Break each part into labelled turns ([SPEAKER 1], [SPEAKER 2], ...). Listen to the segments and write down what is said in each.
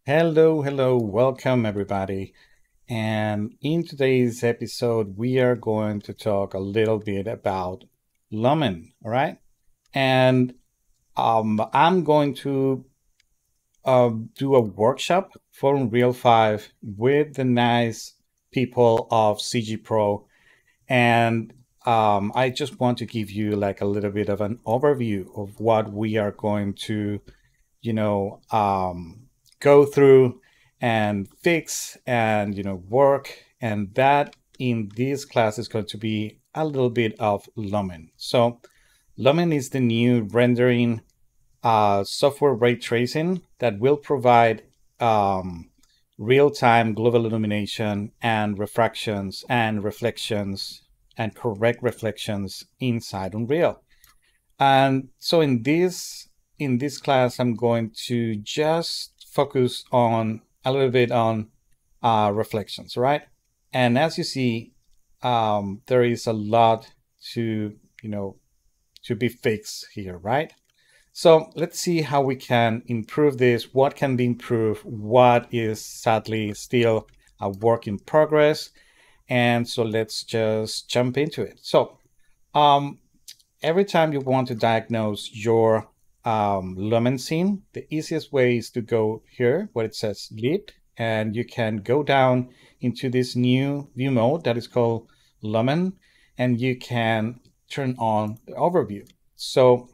[SPEAKER 1] Hello, welcome everybody. And in today's episode, we are going to talk a little bit about Lumen, all right? And I'm going to do a workshop for Unreal 5 with the nice people of CG Pro. And I just want to give you like a little bit of an overview of what we are going to you know, go through and fix and, work. And that in this class is going to be a little bit of Lumen. So Lumen is the new rendering software ray tracing that will provide real-time global illumination and refractions and reflections and correct reflections inside Unreal. And so in this class, I'm going to just focus on a little bit on reflections, right? And as you see, there is a lot to to be fixed here, right? So let's see how we can improve this. What can be improved? What is sadly still a work in progress? And so let's just jump into it. So um, every time you want to diagnose your lumen scene, the easiest way is to go here where it says lit, and you can go down into this new view mode that is called lumen, and you can turn on the overview. So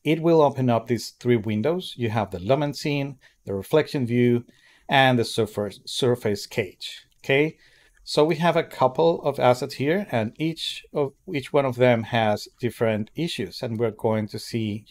[SPEAKER 1] it will open up these three windows. You have the lumen scene, the reflection view, and the surface cage. Okay, so we have a couple of assets here, and each one of them has different issues, and we're going to see,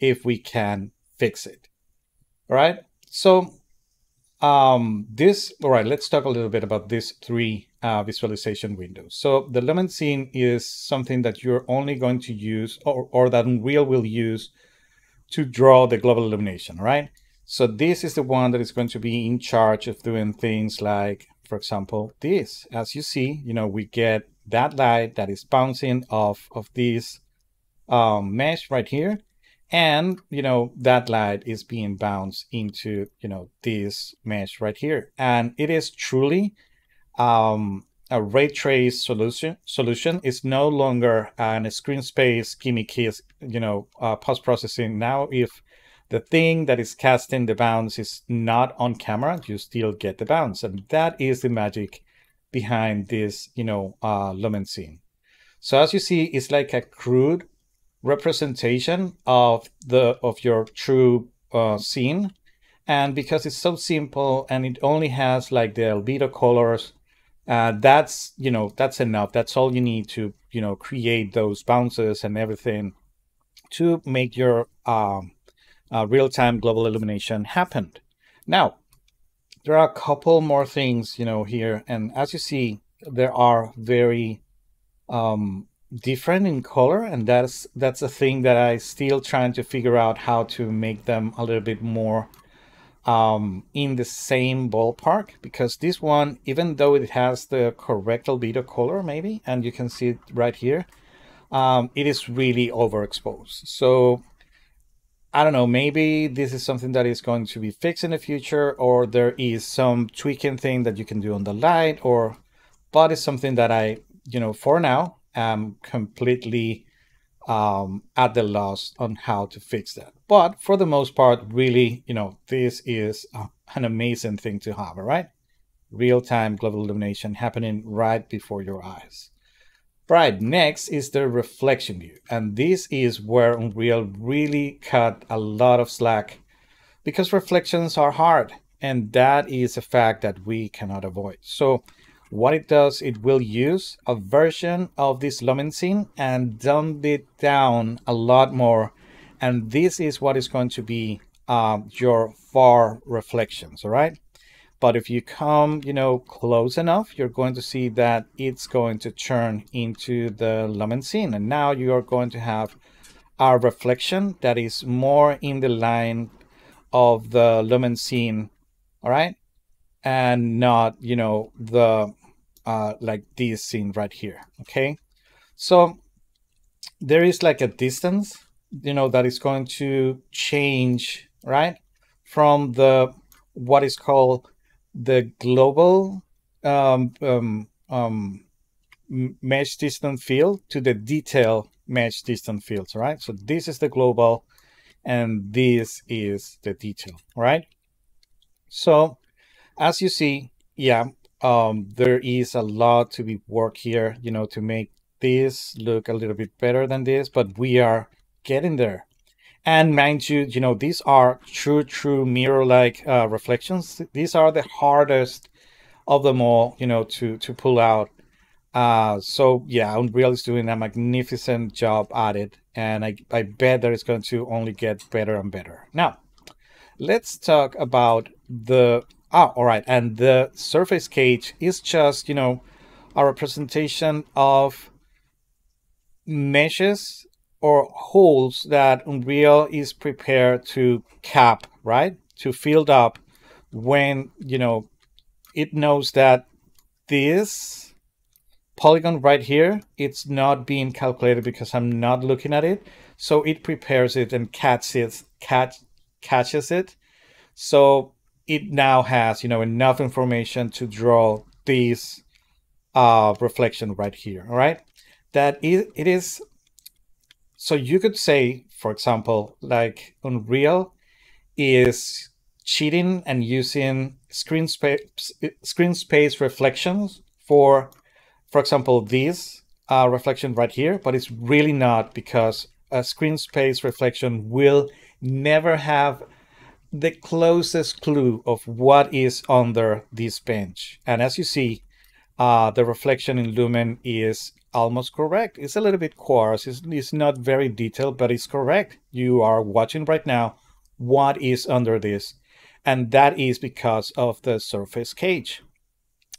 [SPEAKER 1] if we can fix it. All right. So all right, let's talk a little bit about these three visualization windows. So the lumen scene is something that you're only going to use, or that Unreal will use to draw the global illumination, right? So this is the one that is going to be in charge of doing things like, for example, this. As you see, we get that light that is bouncing off of this mesh right here. And, that light is being bounced into, this mesh right here. And it is truly a ray trace solution is no longer an screen space gimmick is post processing. Now if the thing that is casting the bounce is not on camera, you still get the bounce, and that is the magic behind this lumen scene. So as you see, it's like a crude representation of your true scene, and because it's so simple and it only has like the albedo colors, that's enough. That's all you need to create those bounces and everything to make your real-time global illumination happen. Now there are a couple more things here, and as you see, there are very different in color, and that's a thing that I still trying to figure out how to make them a little bit more in the same ballpark, because this one, even though it has the correct albedo color maybe, and you can see it right here, it is really overexposed. So I don't know, maybe this is something that is going to be fixed in the future, or there is some tweaking thing that you can do on the light, but it's something that I, for now, am completely at the loss on how to fix that. But for the most part, really, this is an amazing thing to have, all right? Real-time global illumination happening right before your eyes. Right, next is the reflection view. And this is where Unreal really cut a lot of slack, because reflections are hard, and that is a fact that we cannot avoid. So what it does, it will use a version of this lumen scene and dumb it down a lot more. And this is what is going to be your far reflections, all right? But if you come, close enough, you're going to see that it's going to turn into the lumen scene. And now you are going to have a reflection that is more in the line of the lumen scene, all right? And not, the like this scene right here, okay? So there is like a distance, that is going to change, right? From the what is called the global um, um, um, mesh distance field to the detail mesh distance fields, right? So this is the global and this is the detail, right? So as you see, yeah, there is a lot to be work here, to make this look a little bit better than this, but we are getting there. And mind you, these are true mirror-like reflections. These are the hardest of them all, to pull out. So yeah, Unreal is doing a magnificent job at it, and I bet that it's going to only get better and better. Now, let's talk about all right, and the surface cage is just, a representation of meshes or holes that Unreal is prepared to cap, right? To fill up when, it knows that this polygon right here, it's not being calculated because I'm not looking at it. So it prepares it and catches it. So it now has, enough information to draw this reflection right here, all right? It is, so you could say, for example, like Unreal is cheating and using screen space reflections for example, this reflection right here, but it's really not, because a screen space reflection will never have the closest clue of what is under this bench. And as you see, the reflection in Lumen is almost correct. It's a little bit coarse. It's not very detailed, but it's correct. You are watching right now what is under this. And that is because of the surface cage.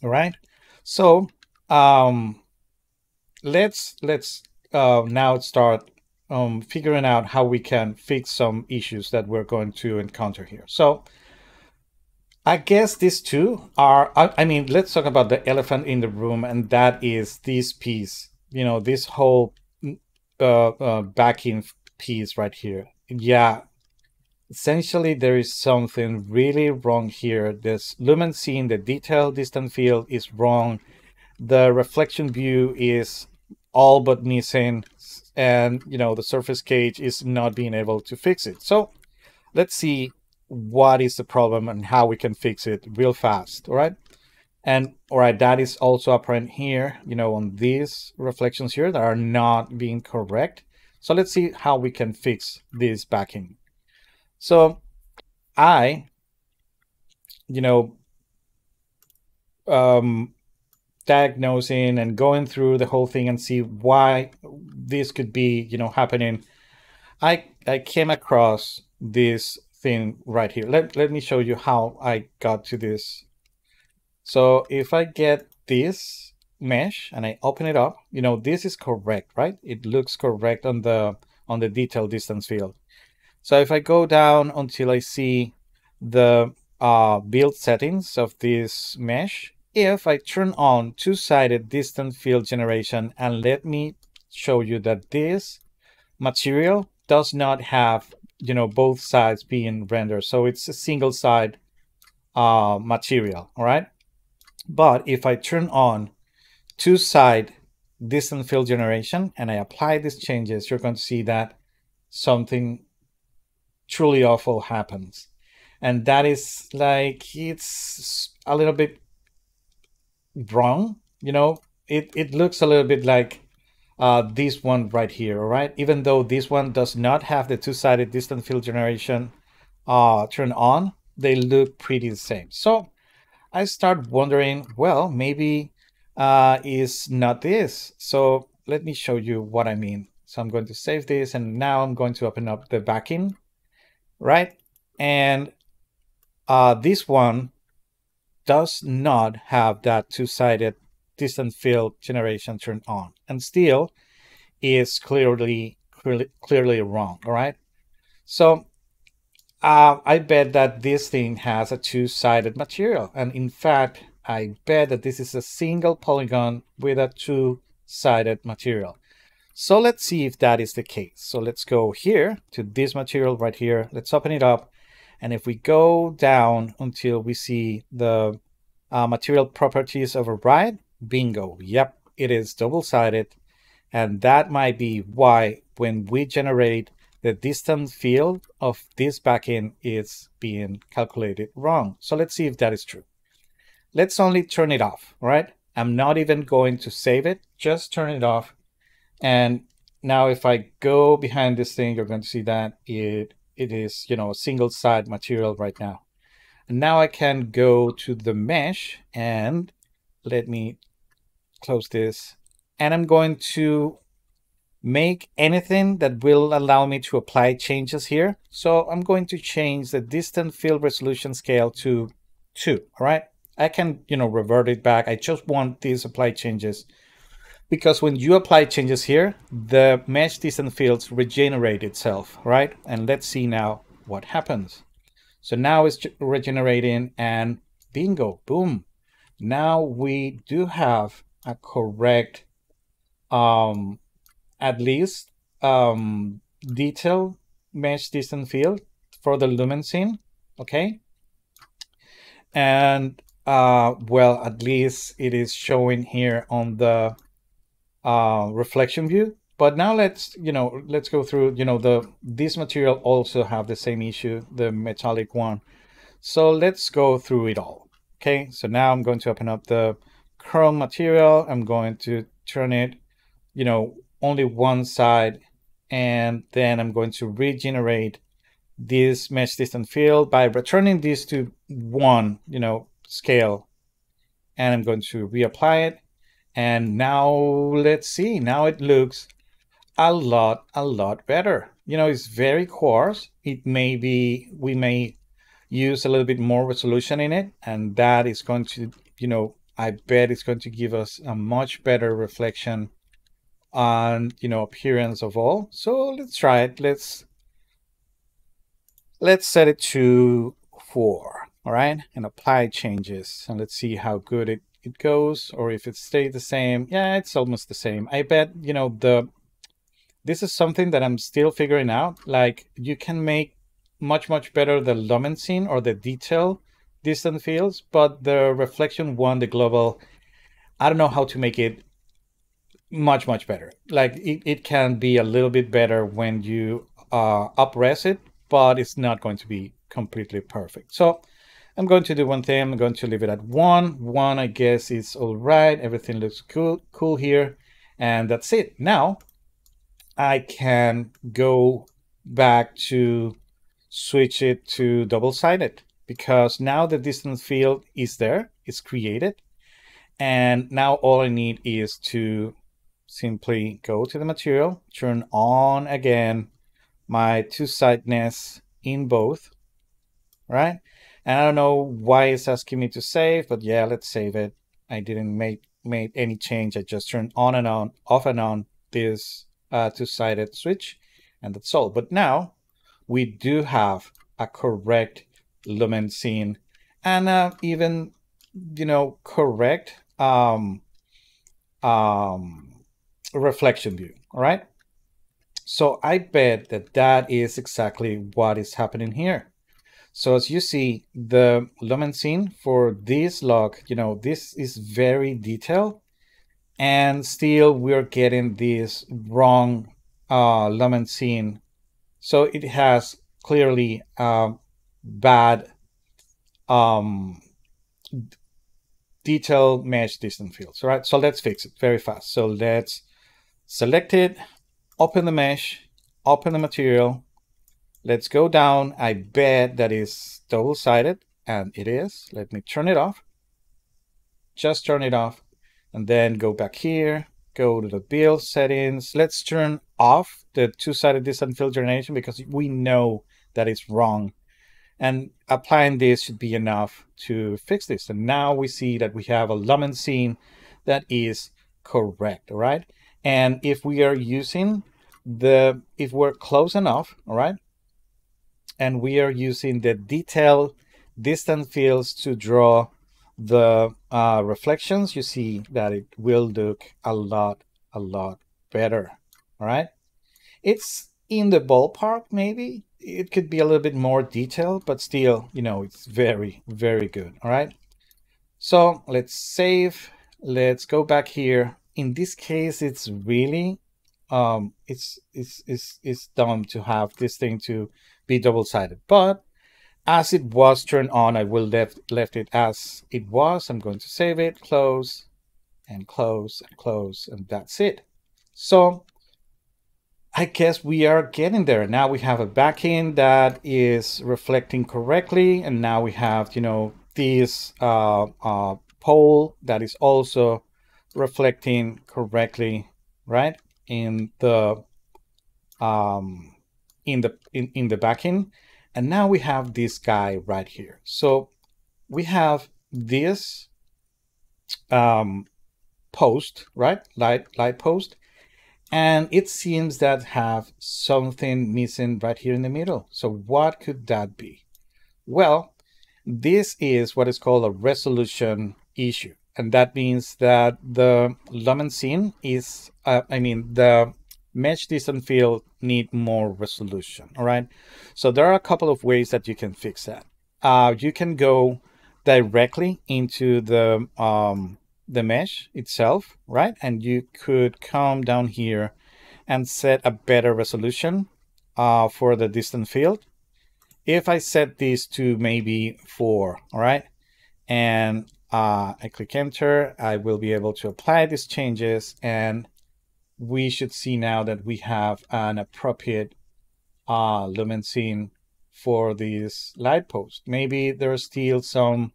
[SPEAKER 1] All right. So let's now start figuring out how we can fix some issues that we're going to encounter here. So I guess these two are, I mean, let's talk about the elephant in the room, and that is this piece, this whole backing piece right here. Yeah, essentially there is something really wrong here. This lumen scene, the detail distance field is wrong. The reflection view is all but missing, and the surface cage is not being able to fix it. So let's see what is the problem and how we can fix it real fast. All right. And all right, that is also apparent here, on these reflections here that are not being correct. So let's see how we can fix this backing. So I, diagnosing and going through the whole thing and see why this could be, happening, I came across this thing right here. Let me show you how I got to this. So if I get this mesh and I open it up, this is correct, right? It looks correct on the detail distance field. So if I go down until I see the build settings of this mesh, if I turn on two-sided distance field generation, and let me show you that this material does not have, both sides being rendered. So it's a single side material, all right? But if I turn on two-side distance field generation and I apply these changes, you're going to see that something truly awful happens. And that is like, it's a little bit wrong. It looks a little bit like this one right here, all right? Even though this one does not have the two-sided distance field generation turned on, they look pretty the same. So I start wondering, well, maybe is not this. So let me show you what I mean. So I'm going to save this, and now I'm going to open up the backing, right? And this one does not have that two-sided distance field generation turned on, and still is clearly wrong, all right? So I bet that this thing has a two-sided material, and in fact, I bet that this is a single polygon with a two-sided material. So let's see if that is the case. So let's go here to this material right here. Let's open it up. And if we go down until we see the material properties override, bingo, yep, it is double-sided. And that might be why when we generate the distance field of this backend is being calculated wrong. So let's see if that is true. Let's only turn it off, right? I'm not even going to save it, just turn it off. And now if I go behind this thing, you're going to see that it is, you know, a single side material right now. And now I can go to the mesh and let me close this. And I'm going to make anything that will allow me to apply changes here. So I'm going to change the distant field resolution scale to 2, all right? I can, you know, revert it back. I just want these apply changes because when you apply changes here, the mesh distant fields regenerate itself, right? And let's see now what happens. So now it's regenerating and bingo, boom. Now we do have a correct, at least detail mesh distance field for the lumen scene, okay? And well, at least it is showing here on the reflection view. But now let's go through, this material also have the same issue, the metallic one. So let's go through it all. Okay, so now I'm going to open up the chrome material. I'm going to turn it, only one side, and then I'm going to regenerate this mesh distance field by returning this to 1, scale, and I'm going to reapply it. And now let's see, now it looks a lot better. It's very coarse. It may be, we may use a little bit more resolution in it, and that is going to, I bet it's going to give us a much better reflection on, appearance of all. So let's try it. Let's set it to 4, all right, and apply changes, and let's see how good it goes, or if it stayed the same. Yeah, it's almost the same. I bet, this is something that I'm still figuring out. Like, you can make much better the lumen scene or the detail distant fields, but the reflection one, the global, I don't know how to make it much better. Like, it can be a little bit better when you up-res it, but it's not going to be completely perfect. So I'm going to do one thing. I'm going to leave it at 1. 1, I guess, is all right. Everything looks cool here, and that's it. Now I can go back to switch it to double-sided, because now the distance field is there, it's created, and now all I need is to simply go to the material, turn on again my two-sidedness in both, right? And I don't know why it's asking me to save, but yeah, let's save it. I didn't make any change. I just turned on and on, off and on this two-sided switch, and that's all. But now we do have a correct lumen scene, and even, correct reflection view. All right. So I bet that is exactly what is happening here. So as you see, the lumen scene for this log, this is very detailed, and still we're getting this wrong lumen scene. So it has clearly bad detail mesh distance fields. All right, so let's fix it very fast. So let's select it, open the mesh, open the material. Let's go down. I bet that is double-sided, and it is. Let me turn it off. Just turn it off, and then go back here, go to the build settings. Let's turn off the two-sided distant field generation, because we know that it's wrong. And applying this should be enough to fix this. And now we see that we have a lumen scene that is correct, all right? And if we are using if we're close enough, all right, and we are using the detail distant fields to draw the reflections, you see that it will look a lot better. All right, it's in the ballpark. Maybe it could be a little bit more detailed, but still, it's very, very good. All right. So let's save. Let's go back here. In this case, it's really it's dumb to have this thing to be double-sided, but as it was turned on, I will left it as it was. I'm going to save it, close and close and close, and that's it. So I guess we are getting there. Now we have a backend that is reflecting correctly, and now we have, this pole that is also reflecting correctly, right? In the in the backend. And now we have this guy right here. So we have this post, right? Light post. And it seems that have something missing right here in the middle. So what could that be? Well, this is what is called a resolution issue. And that means that the lumen scene is, the mesh distance field need more resolution. All right. So there are a couple of ways that you can fix that. You can go directly into the mesh itself, right? And you could come down here and set a better resolution for the distance field. If I set this to maybe 4, all right, and I click enter, I will be able to apply these changes, and we should see now that we have an appropriate lumen scene for this light post. Maybe there's still some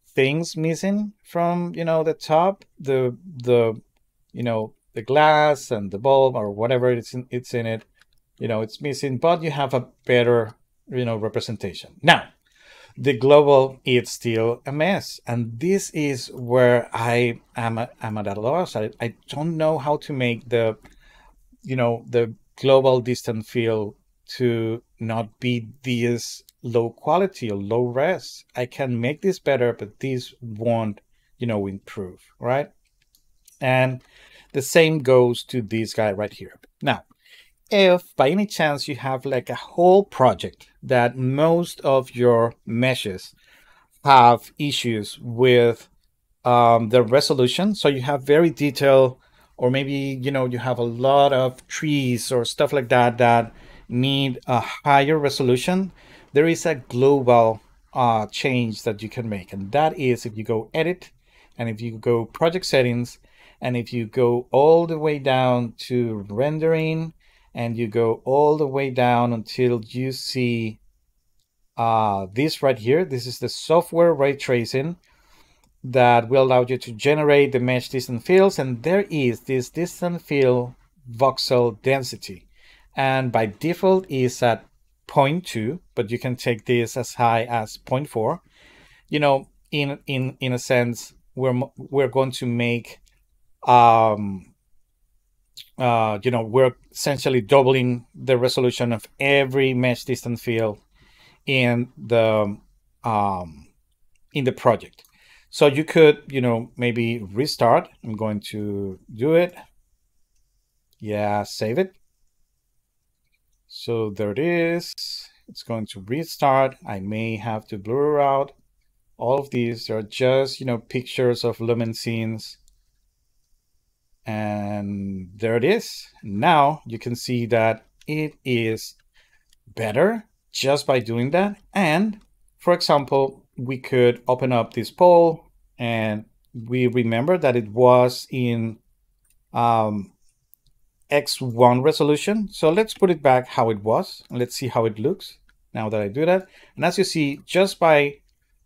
[SPEAKER 1] things missing from the top, the glass and the bulb or whatever it's in it. It's missing, but you have a better representation. Now, the global is still a mess, and this is where I am at a loss. I don't know how to make the global distance field to not be this low quality or low res. I can make this better, but this won't improve, right? And the same goes to this guy right here. Now, if by any chance you have like a whole project that most of your meshes have issues with the resolution, so you have very detailed, or maybe you have a lot of trees or stuff like that that need a higher resolution, there is a global change that you can make, and that is if you go edit, and if you go project settings, and if you go all the way down to rendering, and you go all the way down until you see this right here. This is the software ray tracing that will allow you to generate the mesh distance fields, and there is this distance field voxel density, and by default is at 0.2, but you can take this as high as 0.4. In a sense, we're going to make we're essentially doubling the resolution of every mesh distance field in the project. So you could, maybe restart. I'm going to do it. Yeah, save it. So there it is. It's going to restart. I may have to blur out all of these. They're just, pictures of lumen scenes. And there it is. Now you can see that it is better just by doing that. And for example, we could open up this poll, and we remember that it was in X1 resolution. So let's put it back how it was, and let's see how it looks now that I do that. And as you see, just by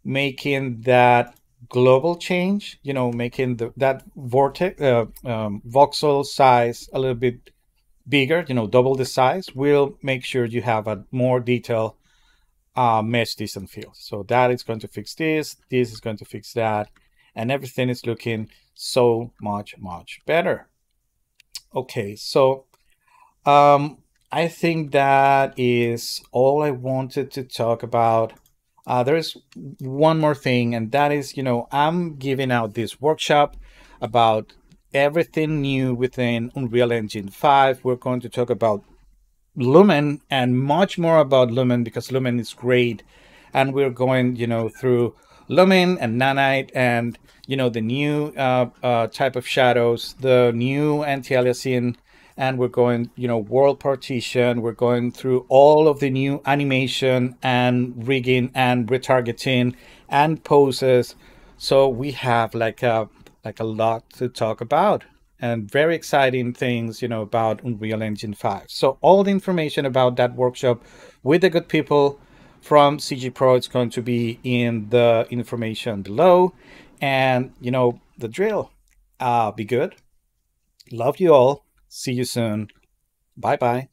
[SPEAKER 1] making that global change, making that vortex voxel size a little bit bigger, double the size, will make sure you have a more detailed mesh distance field. So that is going to fix this is going to fix that, and everything is looking so much better. Okay, so I think that is all I wanted to talk about. There's one more thing, and that is, I'm giving out this workshop about everything new within Unreal Engine 5. We're going to talk about Lumen and much more about Lumen, because Lumen is great. And we're going, through Lumen and Nanite and, the new type of shadows, the new anti-aliasing, and we're going, world partition. We're going through all of the new animation and rigging and retargeting and poses. So we have like a lot to talk about, and very exciting things, about Unreal Engine 5. So all the information about that workshop with the good people from CG Pro, it's going to be in the information below. And the drill. Be good. Love you all. See you soon. Bye bye.